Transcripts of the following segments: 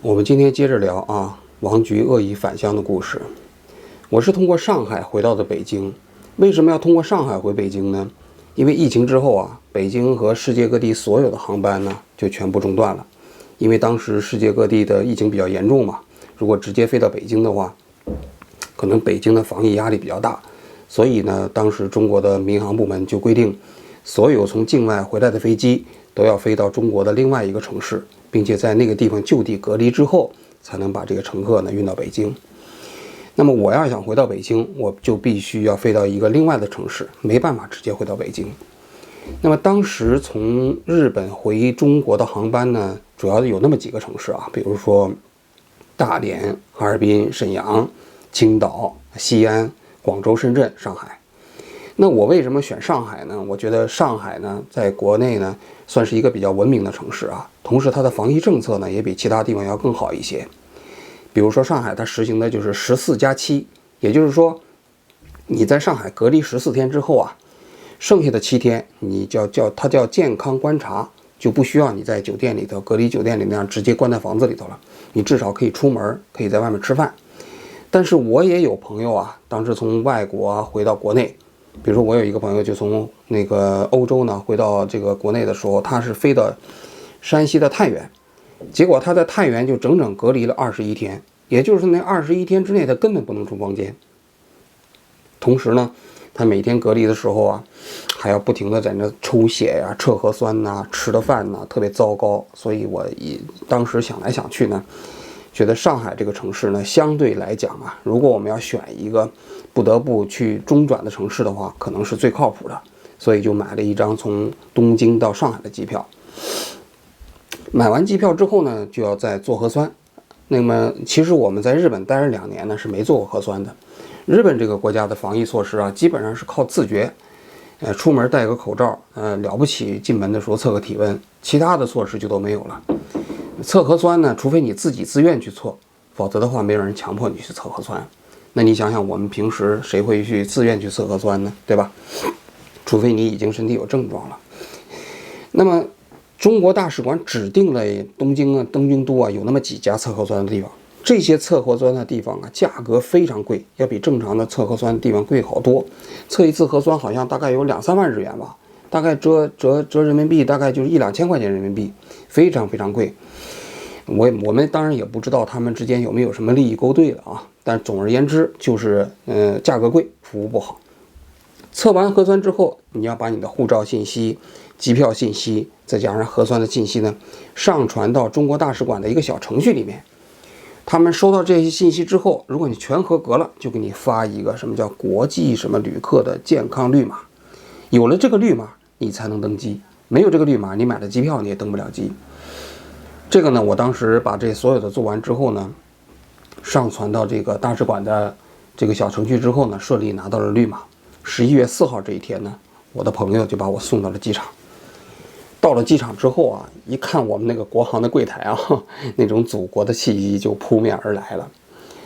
我们今天接着聊王菊恶意返乡的故事。我是通过上海回到的北京。为什么要通过上海回北京呢？因为疫情之后北京和世界各地所有的航班呢就全部中断了。因为当时世界各地的疫情比较严重嘛，如果直接飞到北京的话，可能北京的防疫压力比较大，所以呢，当时中国的民航部门就规定，所有从境外回来的飞机都要飞到中国的另外一个城市，并且在那个地方就地隔离之后，才能把这个乘客呢运到北京。那么我要想回到北京，我就必须要飞到一个另外的城市，没办法直接回到北京。那么当时从日本回中国的航班呢，主要有那么几个城市比如说大连、哈尔滨、沈阳、青岛、西安、广州、深圳、上海。那我为什么选上海呢？我觉得上海呢，在国内呢，算是一个比较文明的城市同时它的防疫政策呢，也比其他地方要更好一些。比如说上海它实行的就是14+7，也就是说你在上海隔离14天之后剩下的7天你它叫健康观察，就不需要你在酒店里头隔离酒店里那样直接关在房子里头了，你至少可以出门，可以在外面吃饭。但是我也有朋友当时从外国回到国内，比如说我有一个朋友就从那个欧洲呢回到这个国内的时候，他是飞到山西的太原，结果他在太原就整整隔离了21天，也就是那21天之内他根本不能出房间。同时呢，他每天隔离的时候还要不停的在那抽血测核酸吃的饭特别糟糕。所以我当时想来想去呢，觉得上海这个城市呢，相对来讲如果我们要选一个不得不去中转的城市的话，可能是最靠谱的，所以就买了一张从东京到上海的机票。买完机票之后呢，就要再做核酸。那么其实我们在日本待了2年呢，是没做过核酸的。日本这个国家的防疫措施基本上是靠自觉，出门戴个口罩，了不起进门的时候测个体温，其他的措施就都没有了。测核酸呢，除非你自己自愿去测，否则的话没有人强迫你去测核酸。那你想想，我们平时谁会去自愿去测核酸呢？对吧？除非你已经身体有症状了。那么中国大使馆指定了东京都有那么几家测核酸的地方，这些测核酸的地方价格非常贵，要比正常的测核酸的地方贵好多。测一次核酸好像大概有2-3万日元吧，大概折人民币大概就是1-2千块钱人民币，非常非常贵。我们当然也不知道他们之间有没有什么利益勾兑了但总而言之就是价格贵，服务不好。测完核酸之后，你要把你的护照信息、机票信息，再加上核酸的信息呢，上传到中国大使馆的一个小程序里面。他们收到这些信息之后，如果你全合格了，就给你发一个什么叫国际什么旅客的健康绿码。有了这个绿码，你才能登机。没有这个绿码，你买了机票你也登不了机。这个呢，我当时把这所有的做完之后呢，上传到这个大使馆的这个小程序之后呢，顺利拿到了绿码。11月4号这一天呢，我的朋友就把我送到了机场。到了机场之后一看我们那个国航的柜台那种祖国的气息就扑面而来了。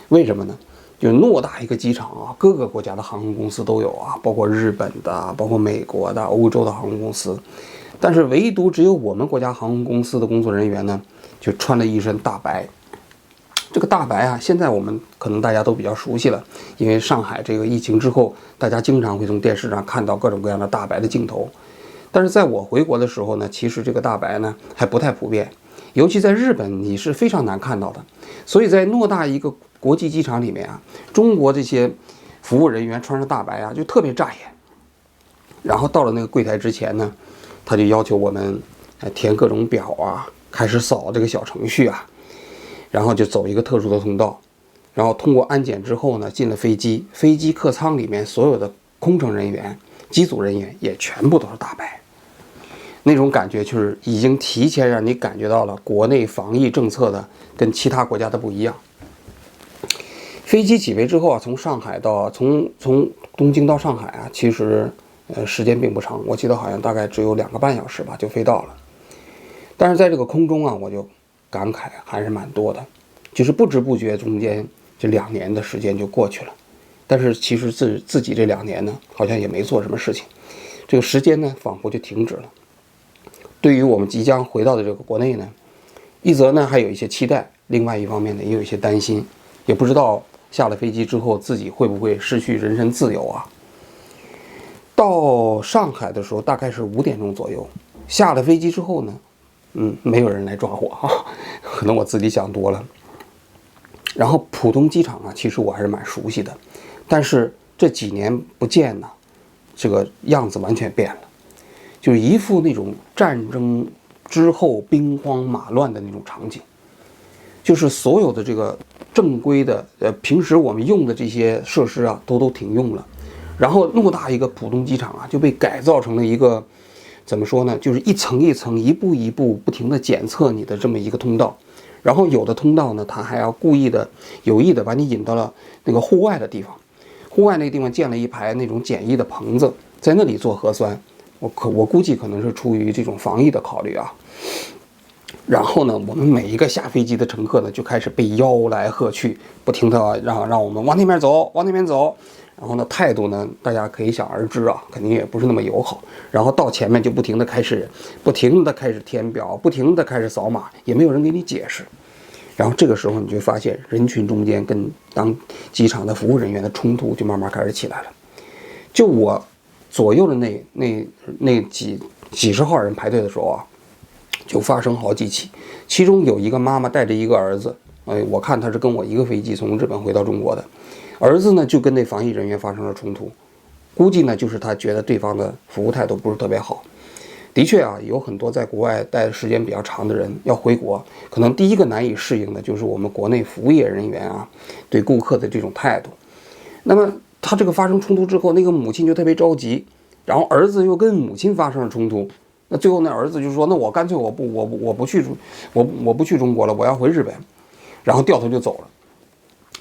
为什么呢？就偌大一个机场各个国家的航空公司都有包括日本的，包括美国的，欧洲的航空公司。但是唯独只有我们国家航空公司的工作人员呢，就穿了一身大白。这个大白现在我们可能大家都比较熟悉了，因为上海这个疫情之后，大家经常会从电视上看到各种各样的大白的镜头。但是在我回国的时候呢，其实这个大白呢还不太普遍，尤其在日本你是非常难看到的。所以在偌大一个国际机场里面中国这些服务人员穿上大白就特别扎眼。然后到了那个柜台之前呢，他就要求我们填各种表开始扫这个小程序然后就走一个特殊的通道，然后通过安检之后呢，进了飞机。飞机客舱里面所有的空乘人员、机组人员也全部都是大白。那种感觉就是已经提前让你感觉到了国内防疫政策的跟其他国家的不一样。飞机起飞之后从东京到上海其实时间并不长，我记得好像大概只有2个半小时吧就飞到了。但是在这个空中我就感慨还是蛮多的，就是不知不觉中间这2年的时间就过去了。但是其实自己这2年呢，好像也没做什么事情，这个时间呢仿佛就停止了。对于我们即将回到的这个国内呢，一则呢还有一些期待，另外一方面呢也有一些担心，也不知道下了飞机之后自己会不会失去人身自由啊。到上海的时候大概是5点钟左右，下了飞机之后呢，没有人来抓我啊，可能我自己想多了。然后浦东机场啊，其实我还是蛮熟悉的，但是这几年不见呢，这个样子完全变了，就是一副那种战争之后兵荒马乱的那种场景，就是所有的这个正规的平时我们用的这些设施啊都停用了，然后那么大一个浦东机场啊就被改造成了一个怎么说呢，就是一层一层一步一步不停地检测你的这么一个通道。然后有的通道呢，它还要故意的、有意的把你引到了那个户外的地方，户外那个地方建了一排那种简易的棚子，在那里做核酸。我估计可能是出于这种防疫的考虑啊。然后呢，我们每一个下飞机的乘客呢，就开始被吆来喝去，不停的让我们往那边走，往那边走。然后呢，态度呢，大家可以想而知啊，肯定也不是那么友好。然后到前面就不停的开始填表，不停的开始扫码，也没有人给你解释。然后这个时候你就发现人群中间跟当机场的服务人员的冲突就慢慢开始起来了。就我左右的那几十号人排队的时候啊，就发生好几起，其中有一个妈妈带着一个儿子，我看他是跟我一个飞机从日本回到中国的。儿子呢就跟那防疫人员发生了冲突，估计呢就是他觉得对方的服务态度不是特别好。的确啊，有很多在国外待的时间比较长的人要回国，可能第一个难以适应的就是我们国内服务业人员啊对顾客的这种态度。那么他这个发生冲突之后，那个母亲就特别着急，然后儿子又跟母亲发生了冲突。那最后那儿子就说，那我干脆我不去中国了，我要回日本，然后掉头就走了。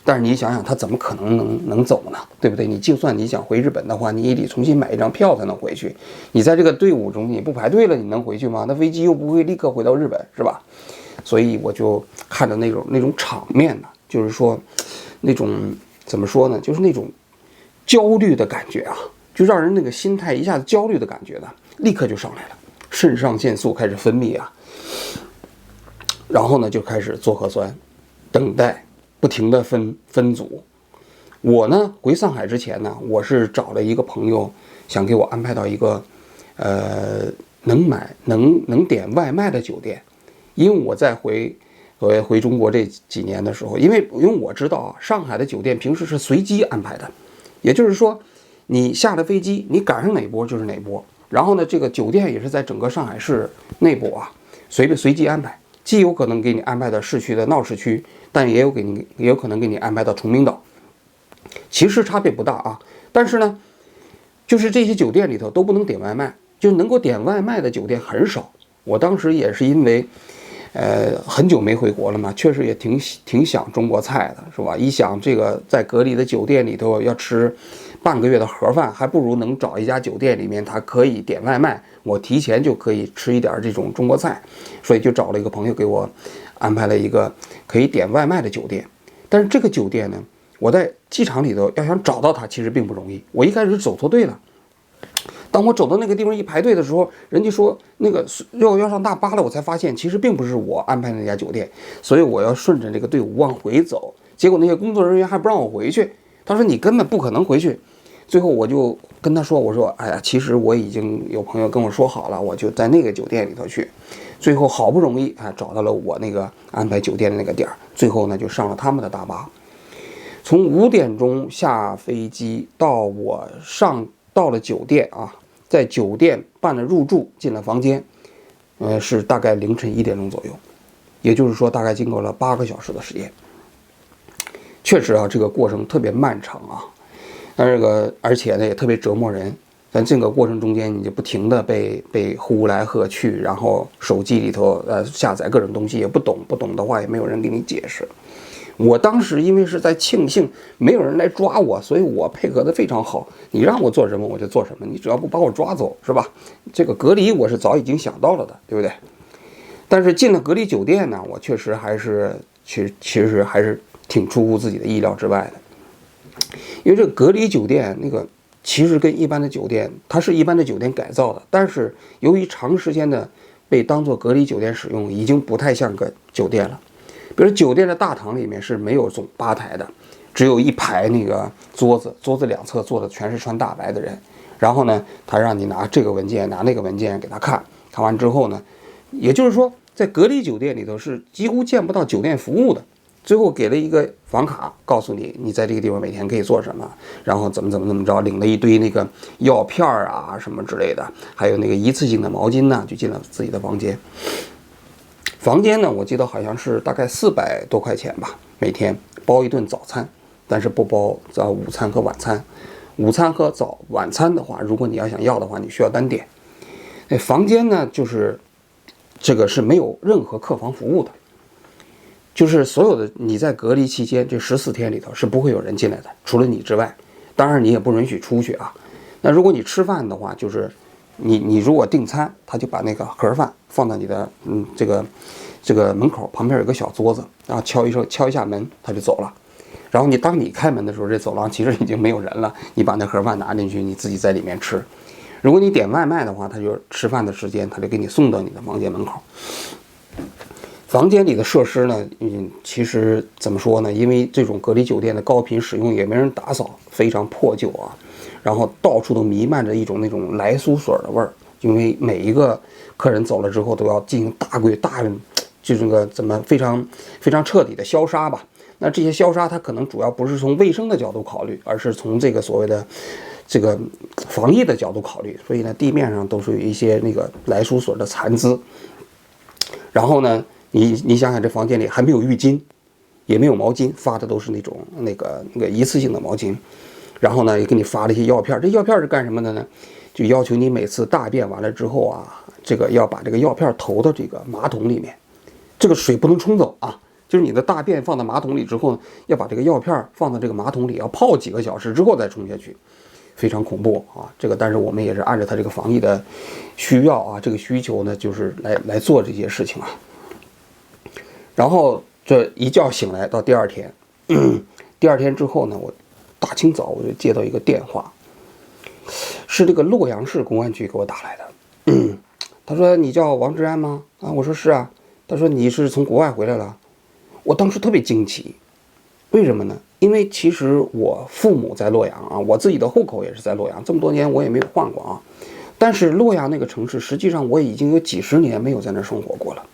但是你想想，他怎么可能能走呢？对不对？你就算你想回日本的话，你也得重新买一张票才能回去。你在这个队伍中你不排队了，你能回去吗？那飞机又不会立刻回到日本，是吧？所以我就看着那种场面呢，就是说那种怎么说呢，就是那种焦虑的感觉啊，就让人那个心态一下子焦虑的感觉呢，立刻就上来了，肾上腺素开始分泌啊，然后呢就开始做核酸，等待。不停的分组。我呢回上海之前呢，我是找了一个朋友，想给我安排到一个能点外卖的酒店。因为我在回中国这几年的时候，因为我知道啊，上海的酒店平时是随机安排的，也就是说你下了飞机，你赶上哪波就是哪波。然后呢，这个酒店也是在整个上海市内部啊随机安排，既有可能给你安排到市区的闹市区，但也有可能给你安排到崇明岛，其实差别不大啊。但是呢，就是这些酒店里头都不能点外卖，就能够点外卖的酒店很少。我当时也是因为，很久没回国了嘛，确实也挺想中国菜的，是吧？一想这个在隔离的酒店里头要吃半个月的盒饭，还不如能找一家酒店里面它可以点外卖，我提前就可以吃一点这种中国菜，所以就找了一个朋友给我安排了一个可以点外卖的酒店。但是这个酒店呢，我在机场里头要想找到它其实并不容易，我一开始走错队了。当我走到那个地方一排队的时候，人家说那个要上大巴了，我才发现其实并不是我安排的那家酒店，所以我要顺着这个队伍往回走。结果那些工作人员还不让我回去，他说你根本不可能回去。最后我就跟他说，我说哎呀，其实我已经有朋友跟我说好了，我就在那个酒店里头去。最后好不容易找到了我那个安排酒店的那个点儿，最后呢就上了他们的大巴。从5点钟下飞机到我到了酒店啊，在酒店办了入住，进了房间，是大概凌晨1点钟左右，也就是说大概经过了8个小时的时间。确实啊，这个过程特别漫长啊，而且呢也特别折磨人。在这个过程中间，你就不停的被呼来喝去，然后手机里头下载各种东西也不懂的话也没有人给你解释。我当时因为是在庆幸没有人来抓我，所以我配合的非常好。你让我做什么我就做什么，你只要不把我抓走，是吧？这个隔离我是早已经想到了的，对不对？但是进了隔离酒店呢，我确实其实还是挺出乎自己的意料之外的。因为这个隔离酒店那个其实跟一般的酒店，它是一般的酒店改造的，但是由于长时间的被当作隔离酒店使用，已经不太像个酒店了。比如酒店的大堂里面是没有总吧台的，只有一排那个桌子，桌子两侧坐的全是穿大白的人。然后呢，他让你拿这个文件，拿那个文件给他看，看完之后呢，也就是说，在隔离酒店里头是几乎见不到酒店服务的。最后给了一个房卡，告诉你你在这个地方每天可以做什么，然后怎么着，领了一堆那个药片啊什么之类的，还有那个一次性的毛巾呢，就进了自己的房间。房间呢，我记得好像是大概400多块钱吧，每天包一顿早餐，但是不包午餐和晚餐。午餐和晚餐的话，如果你要想要的话，你需要单点。那房间呢，就是这个是没有任何客房服务的。就是所有的你在隔离期间这14天里头是不会有人进来的，除了你之外，当然你也不允许出去啊。那如果你吃饭的话，就是你如果订餐，他就把那个盒饭放到你的这个门口旁边有个小桌子，然后敲一下门，他就走了。然后当你开门的时候，这走廊其实已经没有人了，你把那盒饭拿进去，你自己在里面吃。如果你点外卖的话，他就吃饭的时间他就给你送到你的房间门口。房间里的设施呢，其实怎么说呢？因为这种隔离酒店的高频使用，也没人打扫，非常破旧啊。然后到处都弥漫着一种那种来苏水的味儿，因为每一个客人走了之后都要进行就这个怎么非常彻底的消杀吧。那这些消杀它可能主要不是从卫生的角度考虑，而是从这个所谓的这个防疫的角度考虑。所以呢，地面上都是有一些那个来苏水的残渍。然后呢，你想想，这房间里还没有浴巾，也没有毛巾，发的都是那种那个一次性的毛巾。然后呢，也给你发了一些药片。这药片是干什么的呢？就要求你每次大便完了之后啊，这个要把这个药片投到这个马桶里面，这个水不能冲走啊。就是你的大便放到马桶里之后，要把这个药片放到这个马桶里，要泡几个小时之后再冲下去，非常恐怖啊。这个但是我们也是按照他这个防疫的需要啊，这个需求呢，就是来做这些事情啊。然后这一觉醒来到第二天，第二天之后呢，我大清早我就接到一个电话，是这个洛阳市公安局给我打来的。他说：“你叫王志安吗？”啊，我说是啊。他说：“你是从国外回来了？”我当时特别惊奇，为什么呢？因为其实我父母在洛阳啊，我自己的户口也是在洛阳，这么多年我也没有换过啊。但是洛阳那个城市，实际上我已经有几十年没有在那生活过了。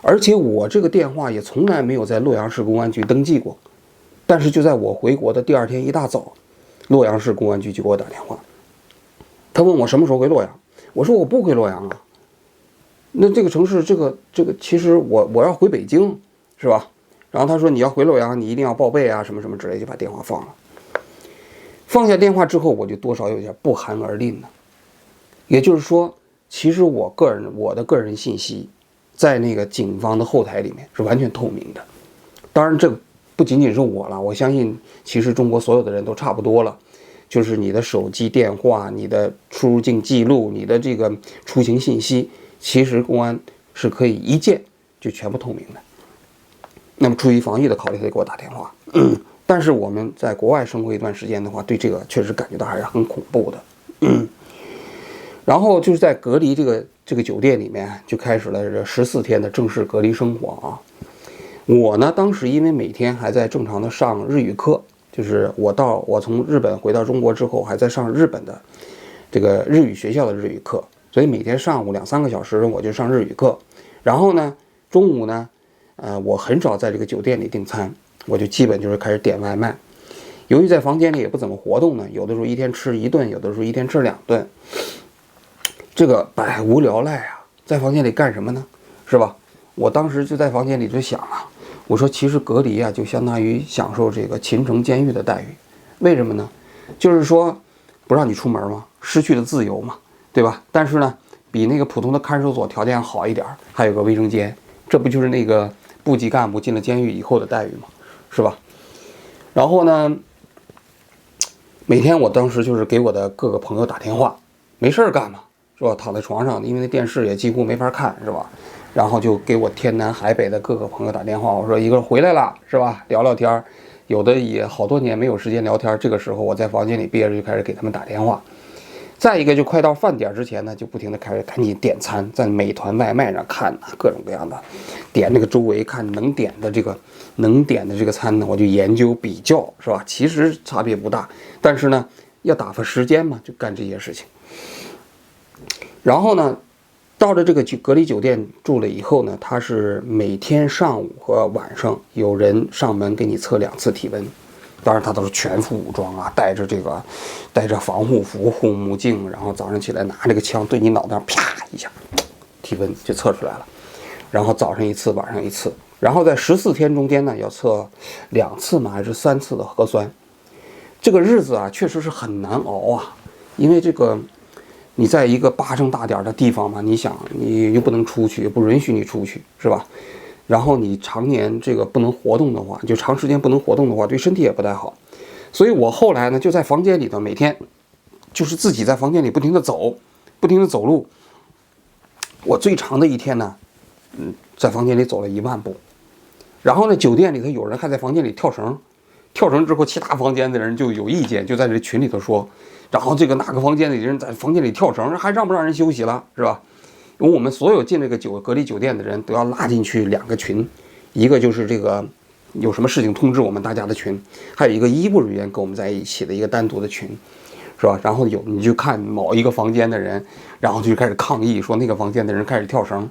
而且我这个电话也从来没有在洛阳市公安局登记过，但是就在我回国的第二天一大早，洛阳市公安局就给我打电话，他问我什么时候回洛阳，我说我不回洛阳啊，那这个城市这个其实我要回北京，是吧？然后他说你要回洛阳，你一定要报备啊，什么什么之类，就把电话放了。放下电话之后，我就多少有点不寒而栗呢。也就是说，其实我的个人信息，在那个警方的后台里面是完全透明的。当然，这不仅仅是我了，我相信其实中国所有的人都差不多了。就是你的手机电话、你的出入境记录、你的这个出行信息，其实公安是可以一键就全部透明的。那么出于防疫的考虑，他就给我打电话。但是我们在国外生活一段时间的话，对这个确实感觉到还是很恐怖的。然后就是在隔离这个酒店里面，就开始了这14天的正式隔离生活啊。我呢，当时因为每天还在正常的上日语课，就是我从日本回到中国之后，还在上日本的这个日语学校的日语课，所以每天上午2-3个小时我就上日语课。然后呢，中午呢，我很少在这个酒店里订餐，我就基本就是开始点外卖。由于在房间里也不怎么活动呢，有的时候一天吃1顿，有的时候一天吃2顿。这个百无聊赖啊，在房间里干什么呢？是吧？我当时就在房间里就想啊，我说其实隔离啊，就相当于享受这个秦城监狱的待遇。为什么呢？就是说不让你出门嘛，失去了自由嘛，对吧？但是呢，比那个普通的看守所条件好一点，还有个卫生间，这不就是那个部级干部进了监狱以后的待遇吗？是吧？然后呢，每天我当时就是给我的各个朋友打电话，没事干嘛，是吧？躺在床上，因为那电视也几乎没法看，是吧？然后就给我天南海北的各个朋友打电话，我说一个人回来了，是吧？聊聊天，有的也好多年没有时间聊天，这个时候我在房间里憋着就开始给他们打电话。再一个就快到饭点之前呢，就不停的开始赶紧点餐，在美团外卖上看各种各样的，点那个周围看能点的这个餐呢，我就研究比较，是吧？其实差别不大，但是呢，要打发时间嘛，就干这些事情。然后呢，到了这个隔离酒店住了以后呢，它是每天上午和晚上有人上门给你测2次体温。当然他都是全副武装啊，带着防护服、护目镜，然后早上起来拿这个枪对你脑袋上啪一下，体温就测出来了。然后早上1次，晚上1次，然后在14天中间呢，要测2次嘛还是3次的核酸。这个日子啊，确实是很难熬啊，因为这个你在一个巴声大点的地方嘛，你想你又不能出去，也不允许你出去，是吧？然后你常年这个不能活动的话，就长时间不能活动的话，对身体也不太好。所以我后来呢，就在房间里头，每天就是自己在房间里不停的走路。我最长的一天呢，在房间里走了1万步。然后呢，酒店里头有人还在房间里跳绳之后，其他房间的人就有意见，就在这群里头说，然后这个哪个房间里的人在房间里跳绳，还让不让人休息了，是吧？因为我们所有进这个隔离酒店的人都要拉进去2个群，一个就是这个有什么事情通知我们大家的群，还有一个医务人员跟我们在一起的一个单独的群，是吧？然后你就看某一个房间的人，然后就开始抗议，说那个房间的人开始跳绳。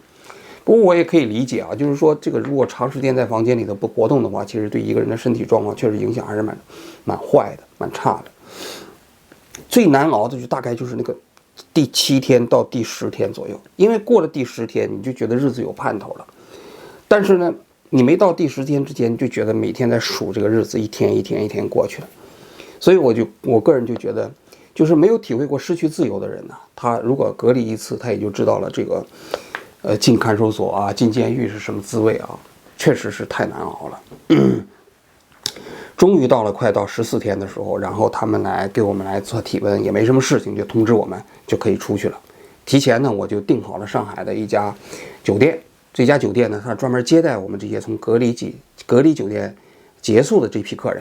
不过我也可以理解啊，就是说这个如果长时间在房间里头不活动的话，其实对一个人的身体状况确实影响还是蛮坏的，蛮差的。最难熬的就大概就是那个第7天到第10天左右，因为过了第10天，你就觉得日子有盼头了。但是呢，你没到第10天之前，就觉得每天在数这个日子，一天一天一天过去了。所以我个人就觉得，就是没有体会过失去自由的人呢，他如果隔离1次，他也就知道了这个，进看守所啊，进监狱是什么滋味啊，确实是太难熬了。终于到了快到14天的时候，然后他们给我们来做体温，也没什么事情，就通知我们就可以出去了。提前呢，我就订好了上海的一家酒店，这家酒店呢，它专门接待我们这些从隔离酒店结束的这批客人。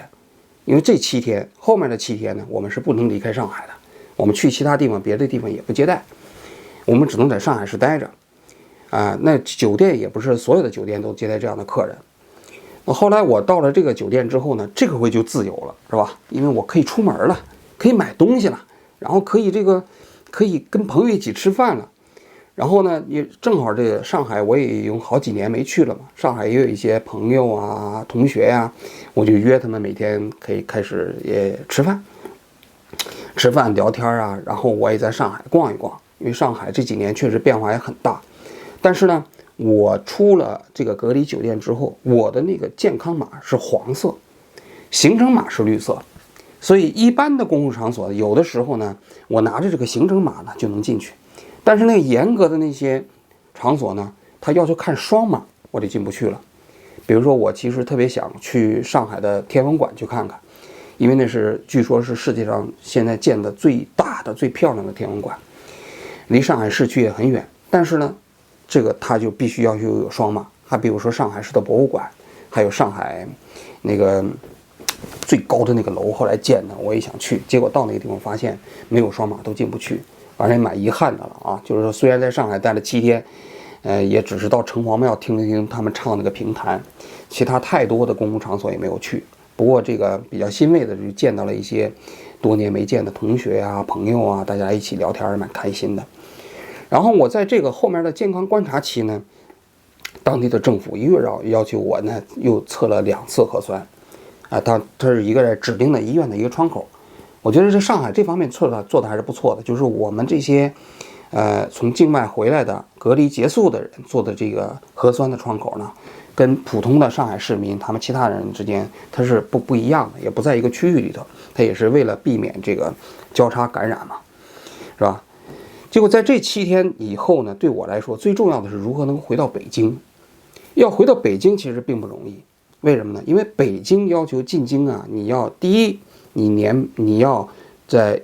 因为这7天后面的7天呢，我们是不能离开上海的，我们去其他地方别的地方也不接待，我们只能在上海市待着。那酒店也不是所有的酒店都接待这样的客人。后来我到了这个酒店之后呢，这个回就自由了，是吧？因为我可以出门了，可以买东西了，然后可以跟朋友一起吃饭了。然后呢，也正好这个上海我也有好几年没去了嘛，上海也有一些朋友啊、同学呀，我就约他们每天可以开始也吃饭聊天啊。然后我也在上海逛一逛，因为上海这几年确实变化也很大。但是呢，我出了这个隔离酒店之后，我的那个健康码是黄色，行程码是绿色，所以一般的公共场所有的时候呢，我拿着这个行程码呢就能进去，但是那个严格的那些场所呢，他要求看双码，我就进不去了。比如说我其实特别想去上海的天文馆去看看，因为那是据说是世界上现在建的最大的最漂亮的天文馆，离上海市区也很远，但是呢这个它就必须要有双码。还比如说上海市的博物馆，还有上海那个最高的那个楼后来建的，我也想去，结果到那个地方发现没有双码都进不去，反正蛮遗憾的了啊。就是说虽然在上海待了7天，也只是到城隍庙听了听他们唱那个评弹，其他太多的公共场所也没有去。不过这个比较欣慰的就是见到了一些多年没见的同学啊、朋友啊，大家一起聊天蛮开心的。然后我在这个后面的健康观察期呢，当地的政府又要求我呢又测了2次核酸，它是一个在指定的医院的一个窗口。我觉得这上海这方面做的还是不错的，就是我们这些从境外回来的隔离结束的人做的这个核酸的窗口呢，跟普通的上海市民他们其他人之间它是不一样的，也不在一个区域里头，它也是为了避免这个交叉感染嘛，是吧？结果在这7天以后呢，对我来说最重要的是如何能回到北京。要回到北京其实并不容易，为什么呢？因为北京要求进京啊，你要第一，你要在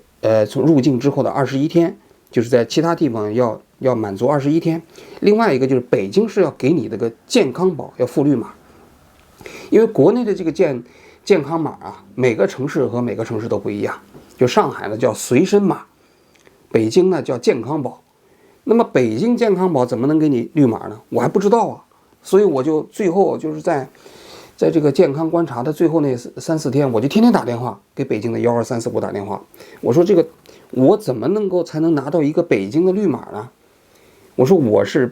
从入境之后的21天，就是在其他地方要满足21天。另外一个就是北京是要给你这个健康宝要附绿码，因为国内的这个健康码啊，每个城市和每个城市都不一样。就上海呢叫随身码，北京呢叫健康宝。那么北京健康宝怎么能给你绿码呢？我还不知道啊。所以我就最后就是在这个健康观察的最后那3-4天，我就天天打电话给北京的12345打电话。我说这个我怎么才能拿到一个北京的绿码呢？我说我是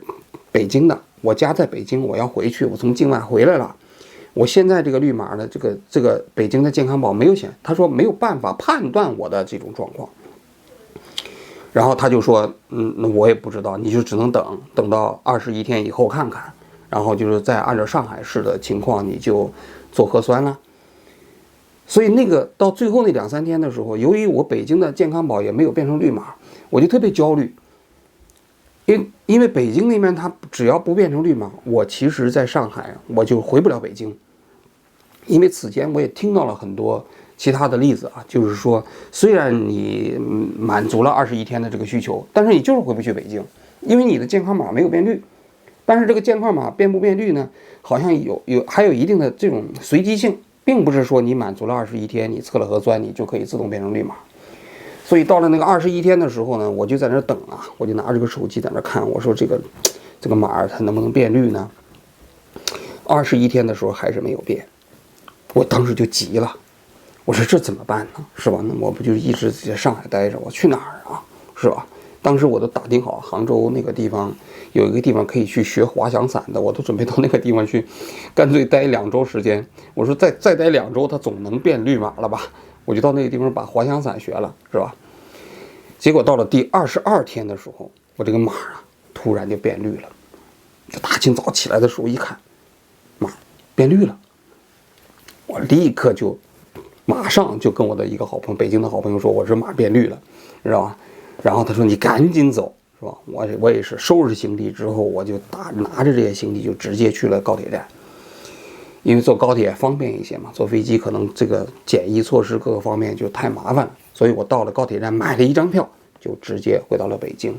北京的，我家在北京，我要回去，我从境外回来了。我现在这个绿码呢，这个北京的健康宝没有显，他说没有办法判断我的这种状况。然后他就说，那我也不知道，你就只能等到21天以后看看，然后就是再按照上海市的情况，你就做核酸了。所以那个到最后那2-3天的时候，由于我北京的健康宝也没有变成绿码，我就特别焦虑。因为北京那边它只要不变成绿码，我其实在上海我就回不了北京。因为此前我也听到了很多其他的例子啊，就是说虽然你满足了21天的这个需求，但是你就是回不去北京，因为你的健康码没有变绿。但是这个健康码变不变绿呢，好像还有一定的这种随机性，并不是说你满足了21天，你测了核酸，你就可以自动变成绿码。所以到了那个21天的时候呢，我就在那等啊，我就拿着个手机在那看，我说这个码它能不能变绿呢？21天的时候还是没有变，我当时就急了，我说这怎么办呢？是吧？那我不就一直在上海待着，我去哪儿啊？是吧？当时我都打听好，杭州那个地方有一个地方可以去学滑翔伞的，我都准备到那个地方去，干脆待2周时间。我说再待2周，它总能变绿码了吧？我就到那个地方把滑翔伞学了，是吧？结果到了第22天的时候，我这个码啊突然就变绿了。就大清早起来的时候一看，码变绿了，我立刻就马上就跟我的一个好朋友，北京的好朋友说，我这码变绿了，知道吧？然后他说你赶紧走，是吧？我也是收拾行李之后，我就拿着这些行李就直接去了高铁站。因为坐高铁方便一些嘛，坐飞机可能这个检疫措施各个方面就太麻烦了，所以我到了高铁站买了一张票，就直接回到了北京。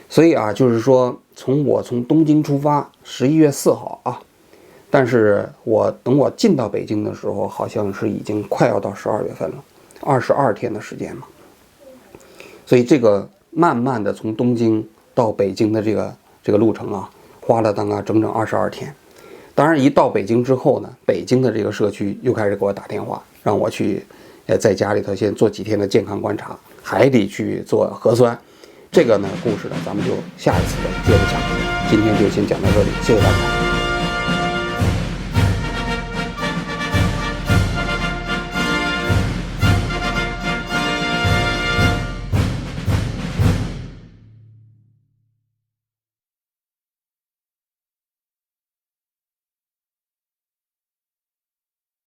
所以啊，就是说从东京出发，11月4号啊，但是等我进到北京的时候，好像是已经快要到12月份了，22天的时间嘛。所以这个慢慢的从东京到北京的这个路程啊，花了大概整整22天。当然一到北京之后呢，北京的这个社区又开始给我打电话，让我去在家里头先做几天的健康观察，还得去做核酸。这个呢故事呢咱们就下一次接着讲，今天就先讲到这里，谢谢大家。